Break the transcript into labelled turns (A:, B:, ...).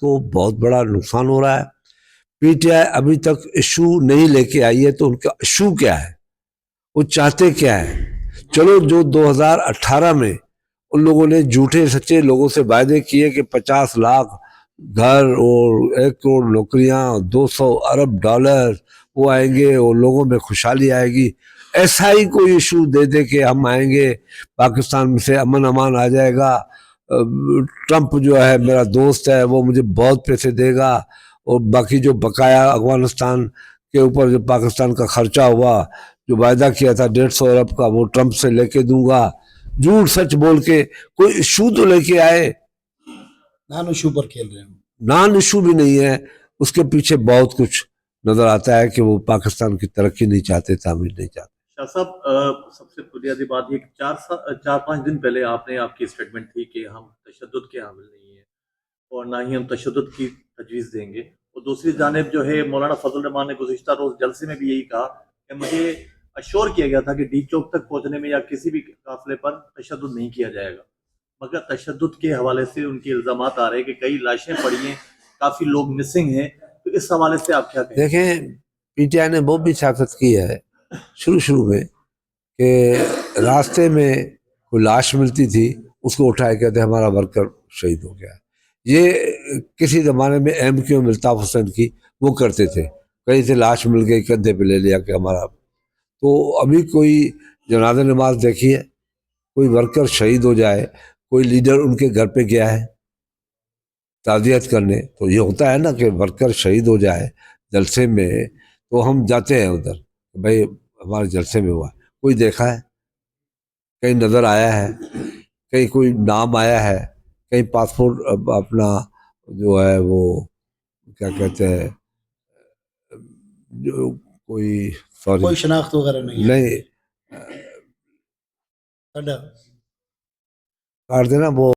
A: کو بہت بڑا نقصان ہو رہا ہے. پی ٹی آئی ابھی تک ایشو نہیں لے کے آئی ہے, تو ان کا ایشو کیا ہے, وہ چاہتے کیا ہے؟ چلو جو 2018 میں ان لوگوں نے جھوٹے سچے لوگوں سے وعدے کیے کہ 50 لاکھ گھر اور 1 کروڑ نوکریاں, 200 ارب ڈالر وہ آئیں گے اور لوگوں میں خوشحالی آئے گی, ایسا ہی کوئی ایشو دے دے کہ ہم آئیں گے, پاکستان میں سے امن امان آ جائے گا, ٹرمپ جو ہے میرا دوست ہے وہ مجھے بہت پیسے دے گا, اور باقی جو بقایا افغانستان کے اوپر جو پاکستان کا خرچہ ہوا, جو وعدہ کیا تھا 150 ارب کا, وہ ٹرمپ سے لے کے دوں گا. جھوٹ سچ بول کے کوئی ایشو تو لے کے آئے.
B: نان ایشو پر کھیل رہے ہیں.
A: نان ایشو بھی نہیں ہے, اس کے پیچھے بہت کچھ نظر آتا ہے کہ وہ پاکستان کی ترقی نہیں چاہتے, تعمیر نہیں چاہتے.
C: شاہ صاحب سب سے بنیادی بات یہ کہ 4-5 دن پہلے آپ نے آپ کی اسٹیٹمنٹ تھی کہ ہم تشدد کے حامل نہیں ہیں اور نہ ہی ہم تشدد کی تجویز دیں گے, اور دوسری جانب جو ہے مولانا فضل الرحمان نے گزشتہ روز جلسے میں بھی یہی کہا کہ مجھے اشور کیا گیا تھا کہ ڈی چوک تک پہنچنے میں یا کسی بھی قافلے پر تشدد نہیں کیا جائے گا, مگر تشدد کے حوالے سے ان کے الزامات آ رہے ہیں کہ کئی لاشیں پڑی ہیں, کافی لوگ مسنگ ہیں, تو اس حوالے سے آپ کیا کہیں؟
A: دیکھیں پی ٹی آئی نے وہ بھی سیاست کی ہے شروع میں کہ راستے میں کوئی لاش ملتی تھی اس کو اٹھائے کہتے ہمارا ورکر شہید ہو گیا. یہ کسی زمانے میں ایم کیو میں الطاف حسین کی وہ کرتے تھے, کہیں سے لاش مل گئی کندھے پہ لے لیا کہ ہمارا. تو ابھی کوئی جنازہ نماز دیکھی ہے, کوئی ورکر شہید ہو جائے, کوئی لیڈر ان کے گھر پہ گیا ہے تعزیت کرنے, تو یہ ہوتا ہے نا کہ ورکر شہید ہو جائے جلسے میں تو ہم جاتے ہیں ادھر, بھائی ہمارے جلسے میں ہوا, کوئی دیکھا ہے, کہیں نظر آیا ہے, کہیں کوئی نام آیا ہے, کہیں پاسپورٹ اپنا جو ہے وہ کیا کہتے ہیں جو کوئی سوری
B: کوئی شناخت وغیرہ نہیں
A: کاٹ دینا وہ